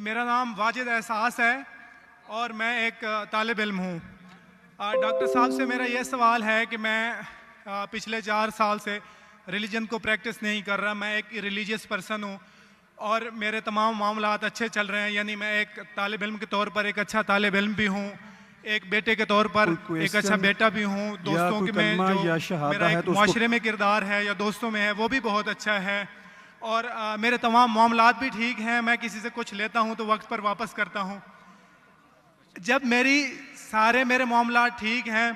मेरा नाम वाजिद एहसास है और मैं एक तालिब इल्म हूँ। डॉक्टर साहब से मेरा ये सवाल है कि मैं पिछले 4 साल से रिलीजन को प्रैक्टिस नहीं कर रहा। मैं एक रिलीजियस पर्सन हूँ और मेरे तमाम मामलात अच्छे चल रहे हैं, यानी मैं एक तालिब इल्म के तौर पर एक अच्छा तालिब इल्म भी हूँ, एक बेटे के तौर पर एक अच्छा बेटा भी हूँ, दोस्तों के में जो मेरा एक माशरे में किरदार है या दोस्तों में है वो भी बहुत अच्छा है और मेरे तमाम मामलात भी ठीक हैं। मैं किसी से कुछ लेता हूँ तो वक्त पर वापस करता हूँ। जब मेरे मामलात ठीक हैं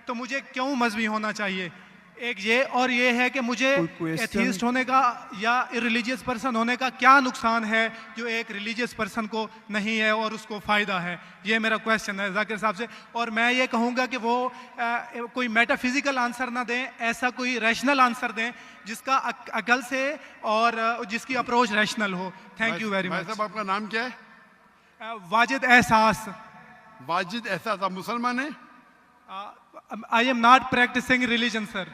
तो मुझे क्यों मजहबी होना चाहिए? एक ये और ये है कि मुझे एथीस्ट होने का या इरिलीजियस पर्सन होने का क्या नुकसान है जो एक रिलीजियस पर्सन को नहीं है और उसको फ़ायदा है? ये मेरा क्वेश्चन है जाकिर साहब से। और मैं ये कहूँगा कि वो कोई मेटाफिजिकल आंसर ना दें, ऐसा कोई रैशनल आंसर दें जिसका अकल से और जिसकी अप्रोच रैशनल हो। Thank you very much. साहब आपका नाम क्या है? वाजिद एहसास। वाजिद एहसास। आप मुसलमान हैं? I am not practicing religion sir.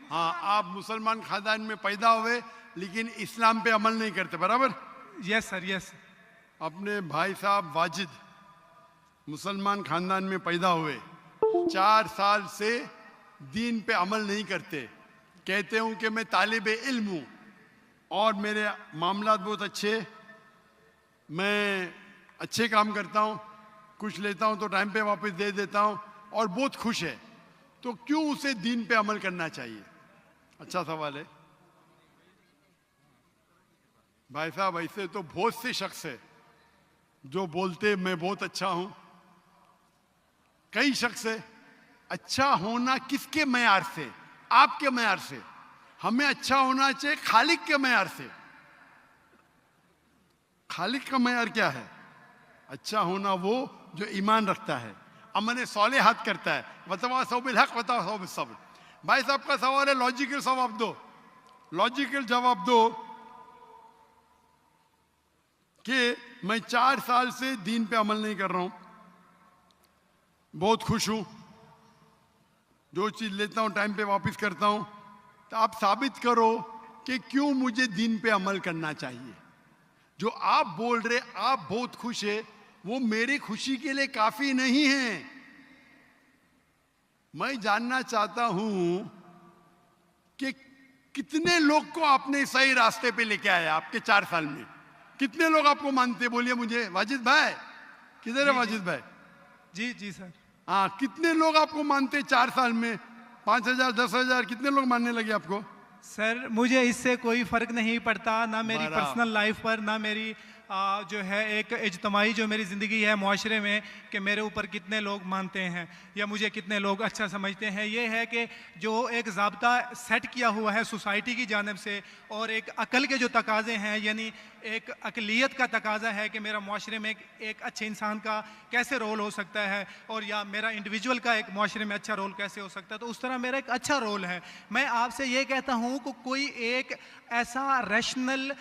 हाँ, आप मुसलमान खानदान में पैदा हुए लेकिन इस्लाम पे अमल नहीं करते, बराबर? Yes sir, yes. अपने भाई साहब वाजिद मुसलमान खानदान में पैदा हुए, 4 साल से दीन पे अमल नहीं करते, कहते हूँ कि मैं तालिब इल्म हूँ और मेरे मामलात बहुत अच्छे, मैं अच्छे काम करता हूँ, कुछ लेता हूँ तो टाइम पे वापस दे देता हूँ और बहुत खुश है, तो क्यों उसे दीन पे अमल करना चाहिए? अच्छा सवाल है भाई साहब। ऐसे तो बहुत से शख्स है जो बोलते मैं बहुत अच्छा हूं। कई शख्स है। अच्छा होना किसके मैयार से? आपके मैयार से। हमें अच्छा होना चाहिए खालिक के मैयार से। खालिक का मैयार क्या है? अच्छा होना वो जो ईमान रखता है, अमल सालेहात करता है। वतवासौ बिल हक वतवासौ बिस सब्र। भाई साहब का सवाल है, लॉजिकल जवाब दो, लॉजिकल जवाब दो कि मैं 4 साल से दीन पे अमल नहीं कर रहा हूं, बहुत खुश हूं, जो चीज लेता हूं टाइम पे वापस करता हूं, तो आप साबित करो कि क्यों मुझे दीन पे अमल करना चाहिए। जो आप बोल रहे आप बहुत खुश है, वो मेरी खुशी के लिए काफी नहीं है। मैं जानना चाहता हूं कि कितने लोग को आपने सही रास्ते पे लेके आया आपके 4 साल में। कितने लोग आपको मानते? बोलिए मुझे। वाजिद भाई किधर है? वाजिद भाई जी जी सर। हाँ, कितने लोग आपको मानते 4 साल में? 5,000 10,000 कितने लोग मानने लगे आपको? सर मुझे इससे कोई फर्क नहीं पड़ता, ना मेरी पर्सनल लाइफ पर, ना मेरी जो है एक इज्तमाही जो मेरी ज़िंदगी है मुआशरे में, कि मेरे ऊपर कितने लोग मानते हैं या मुझे कितने लोग अच्छा समझते हैं। ये है कि जो एक ज़ाब्ता सेट किया हुआ है सोसाइटी की जानिब से और एक अकल के जो तकाज़े हैं, यानी एक अकलियत का तकाज़ा है कि मेरा मुआशरे में एक अच्छे इंसान का कैसे रोल हो सकता है और या मेरा इंडिविजुअल का एक मुआशरे में अच्छा रोल कैसे हो सकता है, तो उस तरह मेरा एक अच्छा रोल है। मैं आपसे ये कहता हूँ कि कोई एक ऐसा रैशनल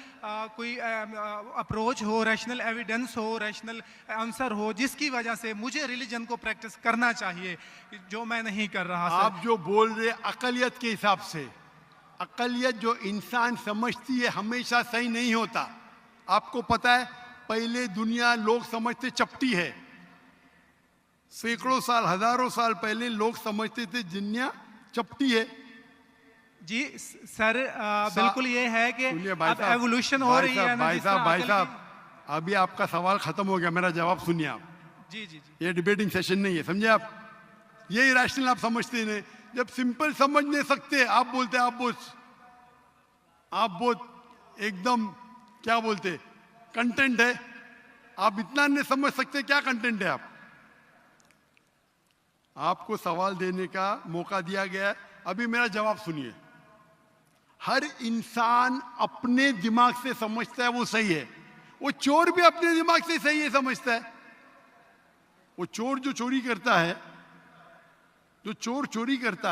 कोई अप्रोच हो, रैशनल एविडेंस हो, रैशनल आंसर हो जिसकी वजह से मुझे रिलीजन को प्रैक्टिस करना चाहिए, जो मैं नहीं कर रहा। आप जो बोल रहे अकलियत के हिसाब से, अकलियत जो इंसान समझती है हमेशा सही नहीं होता। आपको पता है, पहले दुनिया लोग समझते चपटी है। सैकड़ों साल, हजारों साल पहले लोग समझते थे दुनिया चपटी है। जी सर, बिल्कुल ये है कि अब एवोल्यूशन हो रही है ना। भाई साहब अभी आपका सवाल खत्म हो गया, मेरा जवाब सुनिए आप। जी जी जी। ये डिबेटिंग सेशन नहीं है, समझे आप? ये रैशनल आप समझते नहीं। जब सिंपल समझ नहीं सकते आप बोलते आप बहुत एकदम क्या बोलते कंटेंट है। आप इतना नहीं समझ सकते क्या कंटेंट है। आपको सवाल देने का मौका दिया गया है, अभी मेरा जवाब सुनिए। हर इंसान अपने दिमाग से समझता है वो सही है। वो चोर भी अपने दिमाग से सही है समझता है। वो चोर जो चोरी करता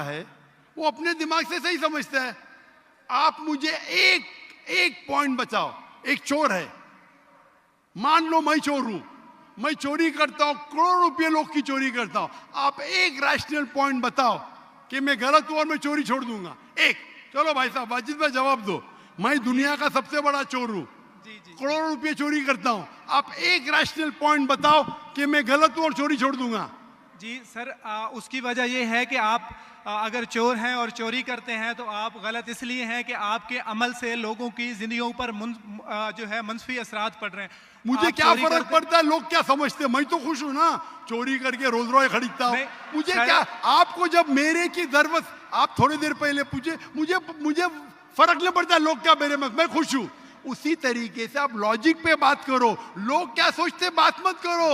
है वो अपने दिमाग से सही समझता है। आप मुझे एक पॉइंट बताओ। एक चोर है, मान लो मैं चोर हूं, मैं चोरी करता हूं, करोड़ों रुपए लोग की चोरी करता हूं। आप एक रैशनल पॉइंट बताओ कि मैं गलत हूं और मैं चोरी छोड़ दूंगा। एक। चलो भाई साहब, वाजिद भाई जवाब दो। मैं दुनिया का सबसे बड़ा चोर हूं, जी, जी। करोड़ों रुपए चोरी करता हूं। आप एक रैशनल पॉइंट बताओ कि मैं गलत हूं और चोरी छोड़ दूंगा। जी सर, उसकी वजह ये है कि आप अगर चोर हैं और चोरी करते हैं तो आप गलत इसलिए हैं कि आपके अमल से लोगों की जिंदगियों पर जो है मंफी असरात पड़ रहे हैं। मुझे आप क्या चोरी फर्क करते- पड़ता है लोग क्या समझते हैं, मैं तो खुश हूं ना, चोरी करके रोज रॉय खरीदता हूं। नहीं, मुझे सर- क्या, आपको जब मेरे की जरूरत, आप थोड़ी देर पहले पूछे, मुझे मुझे फर्क नहीं पड़ता लोग क्या मेरे में, मैं खुश हूं। उसी तरीके से आप लॉजिक पे बात करो, लोग क्या सोचते बात मत करो।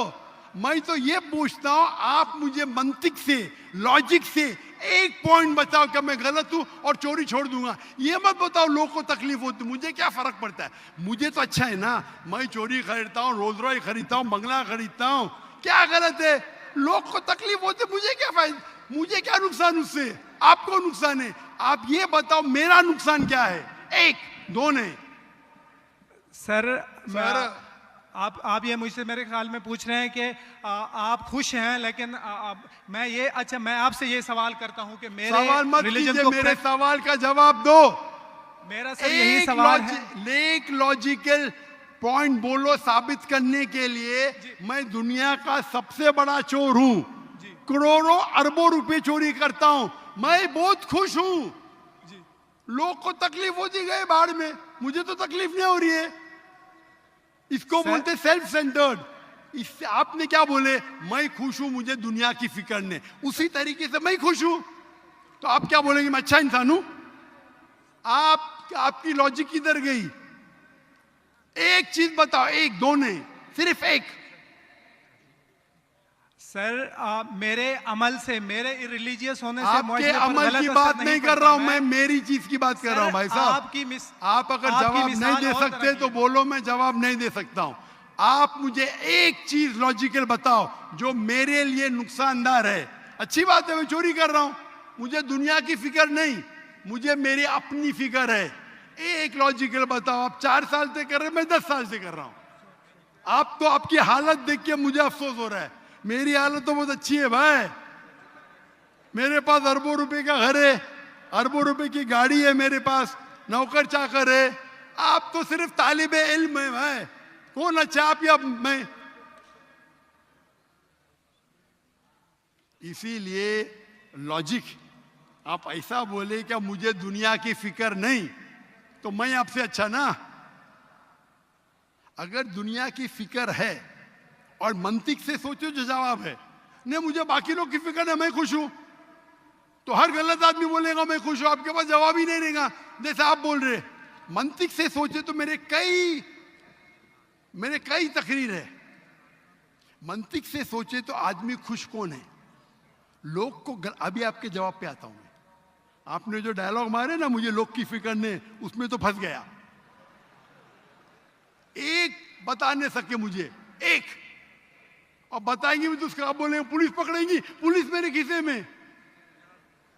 मैं तो ये पूछता हूं, आप मुझे मंतिक से, लॉजिक से एक पॉइंट बताओ कि मैं गलत हूं और चोरी छोड़ दूंगा। ये मत बताओ लोग को तकलीफ होती, मुझे क्या फर्क पड़ता है, मुझे तो अच्छा है ना। मैं चोरी खरीदता हूं, रोज रॉय खरीदता हूं, बंगला खरीदता हूं, क्या गलत है? लोग को तकलीफ होती, मुझे क्या फायदा, मुझे क्या नुकसान उससे, आपको नुकसान है। आप ये बताओ मेरा नुकसान क्या है, एक दो नहीं। सर, सर, आप ये मुझसे मेरे ख्याल में पूछ रहे हैं कि आप खुश हैं, लेकिन मैं ये, अच्छा मैं आपसे ये सवाल करता हूं कि मेरे सवाल मत रिलीजन कीजिए, को मेरे सवाल का जवाब दो। मेरा सर यही सवाल है। एक लॉजिकल पॉइंट बोलो साबित करने के लिए। मैं दुनिया का सबसे बड़ा चोर हूं, करोड़ों अरबों रुपए चोरी करता हूं, मैं बहुत खुश हूं। लोग को तकलीफ होती गए बाढ़ में, मुझे तो तकलीफ नहीं हो रही है। इसको बोलते सेल्फ सेंटर्ड। इससे आपने क्या बोले, मैं खुश हूं, मुझे दुनिया की फिक्र नहीं, उसी तरीके से मैं खुश हूं, तो आप क्या बोलेंगे, मैं अच्छा इंसान हूं? आपकी लॉजिक किधर गई? एक चीज बताओ, एक दो नहीं, सिर्फ एक। सर, मेरे अमल से, मेरे रिलीजियस होने से आपके मुआशरे पर अमल गलत की असर बात नहीं नहीं कर पड़ता। रहा हूं मैं, मेरी चीज की बात कर रहा हूं भाई साहब। आप अगर आपकी जवाब मिसाल नहीं दे और सकते तरह तो की है। बोलो, मैं जवाब नहीं दे सकता हूं। आप मुझे एक चीज लॉजिकल बताओ जो मेरे लिए नुकसानदार है। अच्छी बात है, मैं चोरी कर रहा हूं, मुझे दुनिया की फिक्र नहीं, मुझे मेरी अपनी फिक्र है। एक लॉजिकल बताओ। आप 4 साल से कर रहे हैं, मैं 10 साल से कर रहा हूं। आप तो, आपकी हालत देख के मुझे अफसोस हो रहा है, मेरी हालत तो बहुत अच्छी है भाई। मेरे पास अरबों रुपए का घर है, अरबों रुपए की गाड़ी है मेरे पास, नौकर चाकर है। आप तो सिर्फ तालिबे इल्म है भाई, कौन अच्छा, आप या मैं? इसीलिए लॉजिक, आप ऐसा बोले क्या मुझे दुनिया की फिक्र नहीं, तो मैं आपसे अच्छा ना। अगर दुनिया की फिक्र है और मंतिक से सोचो जो जवाब है, नहीं मुझे बाकी लोग की फिक्र है, मैं खुश हूं, तो हर गलत आदमी बोलेगा मैं खुश हूं, आपके पास जवाब ही नहीं रहेगा जैसे आप बोल रहे। मंतिक से सोचे तो मेरे कई तकरीर है। मंतिक से सोचे तो आदमी खुश कौन है? लोग को अभी आपके जवाब पे आता हूं मैं। आपने जो डायलॉग मारे ना, मुझे लोग की फिक्र नहीं, उसमें तो फंस गया। एक बता नहीं सके मुझे, एक, और बताएंगे भी तो उसका आप बोलेंगे पुलिस पकड़ेंगी, पुलिस मेरे खीसे में,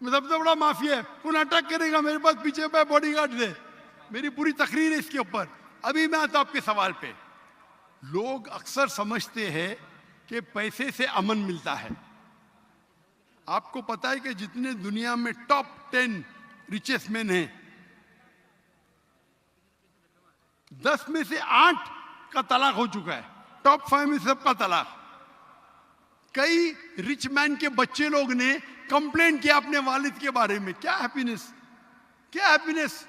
मैं सबसे बड़ा माफिया है, कौन अटैक करेगा, मेरे पास पीछे पे बॉडीगार्ड है। मेरी पूरी तकरीर है इसके ऊपर। अभी मैं आता हूं आपके सवाल पे। लोग अक्सर समझते हैं कि पैसे से अमन मिलता है। आपको पता है कि जितने दुनिया में टॉप 10 रिचेस्ट मैन हैं, 10 में से 8 का तलाक हो चुका है, टॉप 5 में सबका तलाक। कई रिच मैन के बच्चे लोग ने कंप्लेंट किया अपने वालिद के बारे में, क्या हैप्पीनेस, क्या हैप्पीनेस।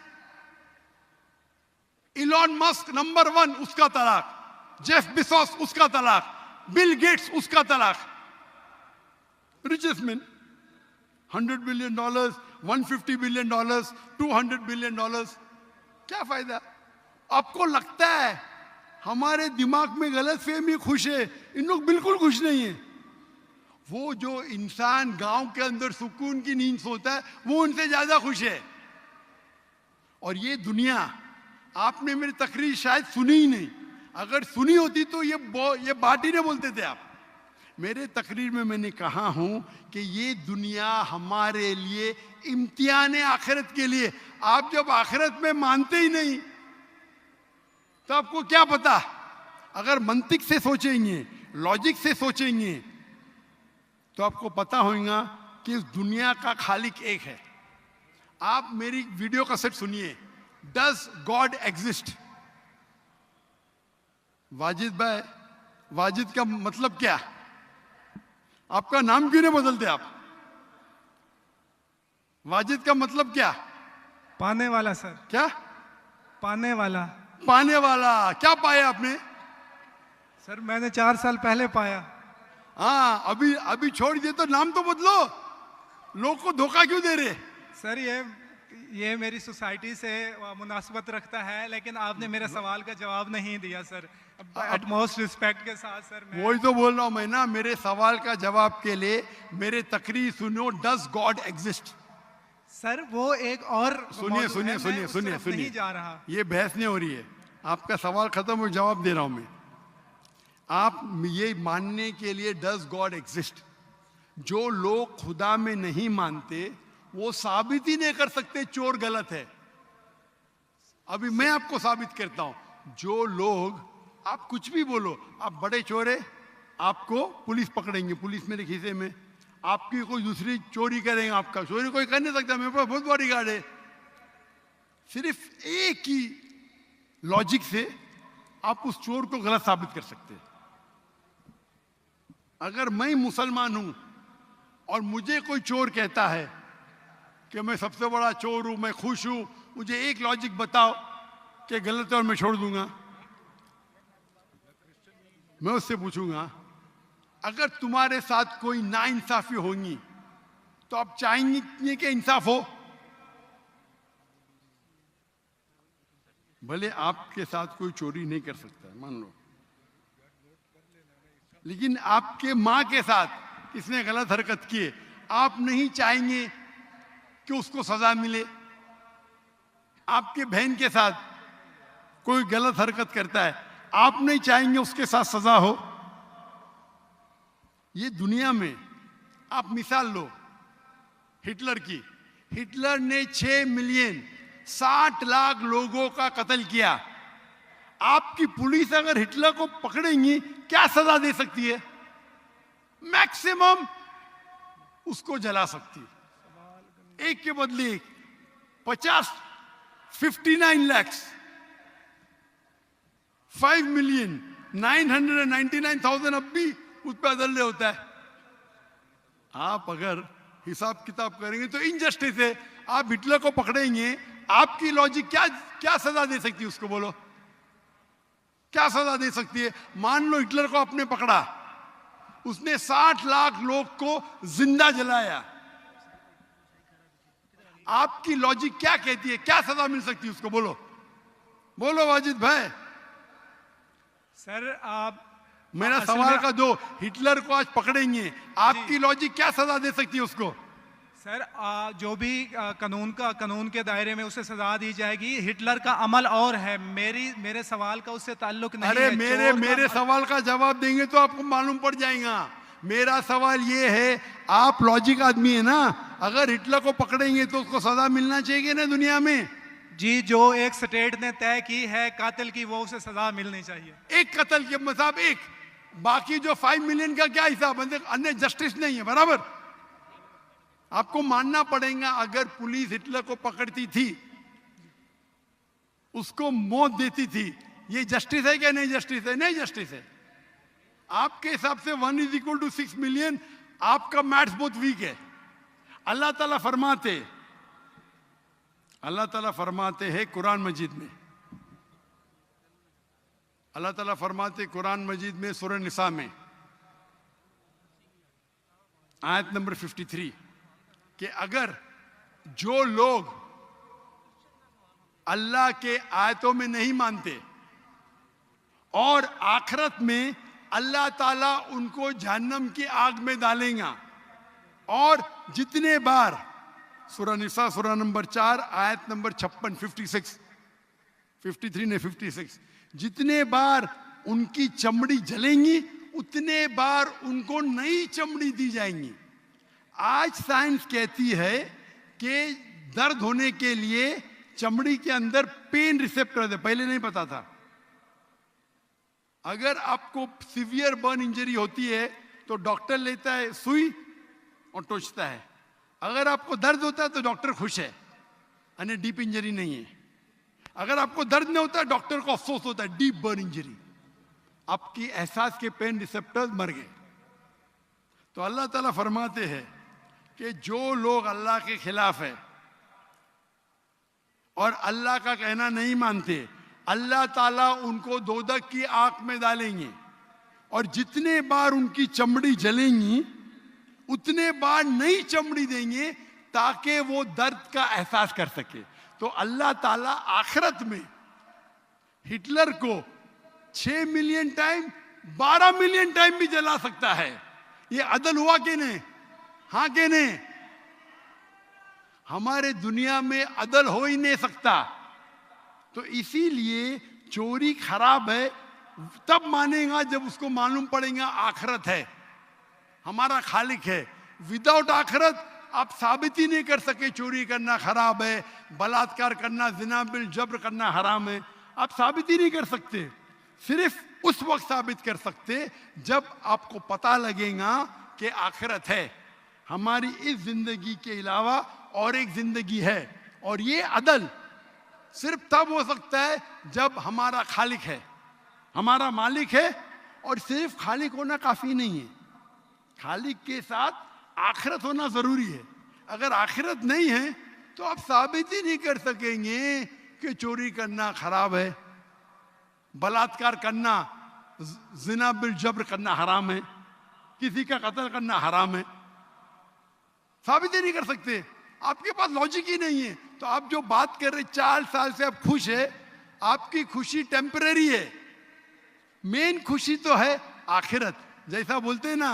इलॉन मस्क नंबर 1, उसका तलाक। जेफ बेजोस, उसका तलाक। बिल गेट्स, उसका तलाक। Richest man, $100 billion, $150 billion, $200 billion, क्या फायदा? आपको लगता है हमारे दिमाग में गलत फहमी, खुश है, इन लोग बिल्कुल खुश नहीं है। वो जो इंसान गांव के अंदर सुकून की नींद सोता है, वो उनसे ज्यादा खुश है। और ये दुनिया, आपने मेरी तकरीर शायद सुनी ही नहीं, अगर सुनी होती तो ये बात ही नहीं बोलते थे आप। मेरे तकरीर में मैंने कहा हूं कि ये दुनिया हमारे लिए इम्तिहान है आखिरत के लिए। आप जब आखिरत में मानते ही नहीं तो आपको क्या पता? अगर मंतिक से सोचेंगे, लॉजिक से सोचेंगे, तो आपको पता होगा कि इस दुनिया का खालिक एक है। आप मेरी वीडियो कैसेट सुनिए, डज गॉड एग्जिस्ट? वाजिद भाई, वाजिद का मतलब क्या? आपका नाम क्यों नहीं बदलते आप? वाजिद का मतलब क्या? पाने वाला सर, क्या? पाने वाला। पाने वाला। क्या पाया आपने? सर मैंने 4 साल पहले पाया। हाँ, अभी अभी छोड़ दिए तो नाम तो बदलो। लोग को धोखा क्यों दे रहे? सर ये मेरी सोसाइटी से मुनासबत रखता है, लेकिन आपने मेरे सवाल का जवाब नहीं दिया सर। एटमोस्ट रिस्पेक्ट के साथ सर, मैं वही तो बोल रहा हूं मैं ना, मेरे सवाल का जवाब के लिए मेरे तकरीर सुनो। Does God exist? सर वो एक और सुनिए मौजू है, सुनिए मैं सुनिए उस सुनिए तरफ सुनिए, नहीं जा रहा। ये बहस नहीं हो रही है। आपका सवाल खत्म हो, जवाब दे रहा हूं मैं। आप ये मानने के लिए डज गॉड एग्जिस्ट, जो लोग खुदा में नहीं मानते वो साबित ही नहीं कर सकते चोर गलत है। अभी मैं आपको साबित करता हूं। जो लोग, आप कुछ भी बोलो, आप बड़े चोर है, आपको पुलिस पकड़ेंगे, पुलिस मेरे खीसे में। आपकी कोई दूसरी चोरी करेंगे, आपका चोरी कोई कर नहीं सकता, मेरे पास बहुत बड़ी गार्ड है। सिर्फ एक ही लॉजिक से आप उस चोर को गलत साबित कर सकते हैं। अगर मैं मुसलमान हूं और मुझे कोई चोर कहता है कि मैं सबसे बड़ा चोर हूं, मैं खुश हूं, मुझे एक लॉजिक बताओ कि गलत है और मैं छोड़ दूंगा। मैं उससे पूछूंगा, अगर तुम्हारे साथ कोई नाइंसाफी होगी तो आप चाहेंगे कि इंसाफ हो? भले आपके साथ कोई चोरी नहीं कर सकता है, मान लो, लेकिन आपके मां के साथ किसने गलत हरकत की है, आप नहीं चाहेंगे कि उसको सजा मिले? आपके बहन के साथ कोई गलत हरकत करता है, आप नहीं चाहेंगे उसके साथ सजा हो? ये दुनिया में आप मिसाल लो हिटलर की। हिटलर ने 6 मिलियन 60 लाख लोगों का कत्ल किया। आपकी पुलिस अगर हिटलर को पकड़ेंगी क्या सजा दे सकती है? मैक्सिमम उसको जला सकती है। एक के बदले 59 लाख 5,999,000 अब भी उस पर अदल्य होता है। आप अगर हिसाब किताब करेंगे तो इनजस्टिस है। आप हिटलर को पकड़ेंगे, आपकी लॉजिक क्या सजा दे सकती है उसको? बोलो, क्या सजा दे सकती है? मान लो हिटलर को आपने पकड़ा, उसने 60 लाख लोग को जिंदा जलाया, आपकी लॉजिक क्या कहती है? क्या सजा मिल सकती है उसको? बोलो बोलो वाजिद भाई। सर आप मेरा असल सवाल में- का दो, हिटलर को आज पकड़ेंगे, आपकी लॉजिक क्या सजा दे सकती है उसको? सर जो भी कानून के दायरे में उसे सजा दी जाएगी। हिटलर का अमल और है, मेरे सवाल का उससे ताल्लुक नहीं अरे है। मेरे सवाल का जवाब देंगे तो आपको मालूम पड़ जाएगा। मेरा सवाल ये है, आप लॉजिक आदमी है ना, अगर हिटलर को पकड़ेंगे तो उसको सजा मिलना चाहिए ना दुनिया में? जी, जो एक स्टेट ने तय की है कातिल की, वो उसे सजा मिलनी चाहिए। एक कत्ल के मतलब एक, बाकी जो 5 मिलियन का क्या हिसाब? अन्य जस्टिस नहीं है, बराबर? आपको मानना पड़ेगा, अगर पुलिस हिटलर को पकड़ती थी, उसको मौत देती थी, ये जस्टिस है क्या? नहीं जस्टिस है, नहीं जस्टिस है। आपके हिसाब से 1 = 6 मिलियन, आपका मैथ्स बहुत वीक है। अल्लाह ताला फरमाते हैं कुरान मजीद में, अल्लाह ताला फरमाते कुरान मजीद में सूरह निसा में आयत नंबर 53 कि अगर जो लोग अल्लाह के आयतों में नहीं मानते और आखिरत में अल्लाह ताला उनको जहन्नम की आग में डालेगा, और जितने बार, सूरह निसा सूरह नंबर 4 आयत नंबर 56 53 ने 56, जितने बार उनकी चमड़ी जलेंगी उतने बार उनको नई चमड़ी दी जाएंगी। आज साइंस कहती है कि दर्द होने के लिए चमड़ी के अंदर पेन रिसेप्टर है, पहले नहीं पता था। अगर आपको सीवियर बर्न इंजरी होती है तो डॉक्टर लेता है सुई और टोचता है। अगर आपको दर्द होता है तो डॉक्टर खुश है, यानी डीप इंजरी नहीं है। अगर आपको दर्द नहीं होता, डॉक्टर को अफसोस होता है, डीप बर्न इंजरी। आपकी एहसास के पेन रिसेप्टर्स मर गए। तो अल्लाह ताला फरमाते हैं कि जो लोग अल्लाह के खिलाफ है और अल्लाह का कहना नहीं मानते, अल्लाह ताला उनको दोजख की आग में डालेंगे और जितने बार उनकी चमड़ी जलेंगी उतने बार नई चमड़ी देंगे ताकि वो दर्द का एहसास कर सके। तो अल्लाह ताला आखिरत में हिटलर को 6 मिलियन टाइम 12 मिलियन टाइम भी जला सकता है। ये अदल हुआ कि नहीं? हाँ कि नहीं? हमारे दुनिया में अदल हो ही नहीं सकता। तो इसीलिए चोरी खराब है तब मानेगा जब उसको मालूम पड़ेगा आखिरत है, हमारा खालिक है। विदाउट आखिरत आप साबित ही नहीं कर सके चोरी करना खराब है, बलात्कार करना, जिना बिल जब्र करना हराम है। आप साबित ही नहीं कर सकते। सिर्फ उस वक्त साबित कर सकते जब आपको पता लगेगा कि आखिरत है, हमारी इस जिंदगी के अलावा और एक जिंदगी है। और ये अदल सिर्फ तब हो सकता है जब हमारा खालिक है, हमारा मालिक है। और सिर्फ खालिक होना काफी नहीं है, खालिक के साथ आखिरत होना जरूरी है। अगर आखिरत नहीं है तो आप साबित ही नहीं कर सकेंगे कि चोरी करना खराब है, बलात्कार करना, जिना बिल जब्र करना हराम है, किसी का कत्ल करना हराम है। साबित ही नहीं कर सकते, आपके पास लॉजिक ही नहीं है। तो आप जो बात कर रहे 4 साल से आप खुश है, आपकी खुशी टेम्परेरी है। मेन खुशी तो है आखिरत। जैसा बोलते हैं ना,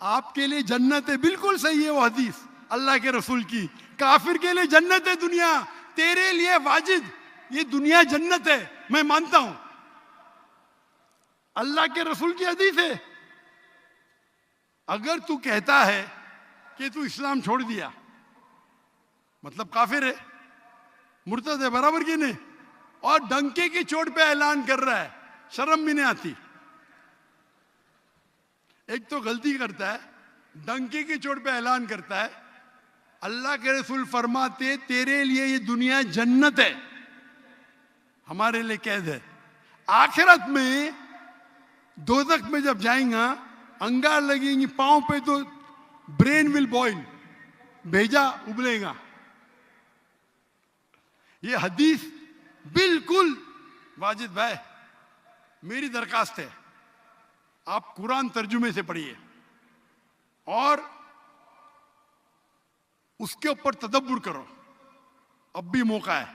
आपके लिए जन्नत है, बिल्कुल सही है वो हदीस अल्लाह के रसूल की। काफिर के लिए जन्नत है दुनिया, तेरे लिए वाजिद ये दुनिया जन्नत है, मैं मानता हूं। अल्लाह के रसूल की हदीस है। अगर तू कहता है कि तू इस्लाम छोड़ दिया, मतलब काफिर है, मुर्तद है, बराबर की नहीं? और डंके की चोट पे ऐलान कर रहा है, शर्म भी नहीं आती। एक तो गलती करता है, डंके की चोट पे ऐलान करता है। अल्लाह के रसूल फरमाते तेरे लिए ये दुनिया जन्नत है, हमारे लिए कैद है। आखिरत में दोजख में जब जाएगा, अंगार लगेंगी पांव पे तो ब्रेन विल बॉइल, भेजा उबलेगा। ये हदीस बिल्कुल वाजिद भाई, मेरी दरखास्त है आप कुरान तर्जुमे से पढ़िए और उसके ऊपर तदब्बुर करो। अब भी मौका है,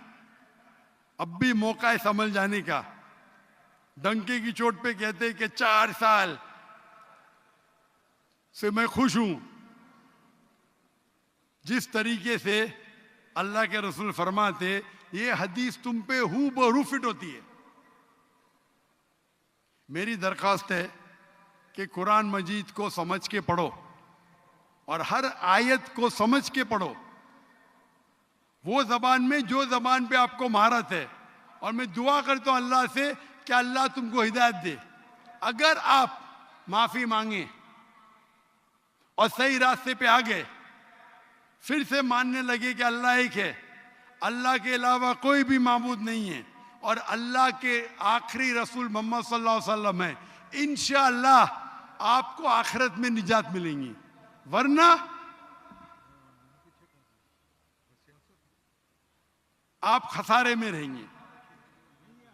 अब भी मौका है समझ जाने का। डंके की चोट पे कहते कि 4 साल से मैं खुश हूं। जिस तरीके से अल्लाह के रसूल फरमाते, ये हदीस तुम पे हूबहू फिट होती है। मेरी दरखास्त है कि कुरान मजीद को समझ के पढ़ो और हर आयत को समझ के पढ़ो, वो जबान में जो जबान पे आपको महारत है। और मैं दुआ करता हूं अल्लाह से कि अल्लाह तुमको हिदायत दे। अगर आप माफी मांगे और सही रास्ते पे आ गए, फिर से मानने लगे कि अल्लाह एक है, अल्लाह के अलावा कोई भी माबूद नहीं है और अल्लाह के आखिरी रसूल मोहम्मद सल्लल्लाहु अलैहि वसल्लम है, इंशाअल्लाह आपको आखिरत में निजात मिलेंगी। वरना आप खसारे में रहेंगे।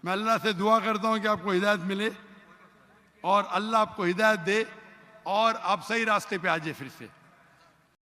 मैं अल्लाह से दुआ करता हूं कि आपको हिदायत मिले और अल्लाह आपको हिदायत दे और आप सही रास्ते पे आ जाए फिर से।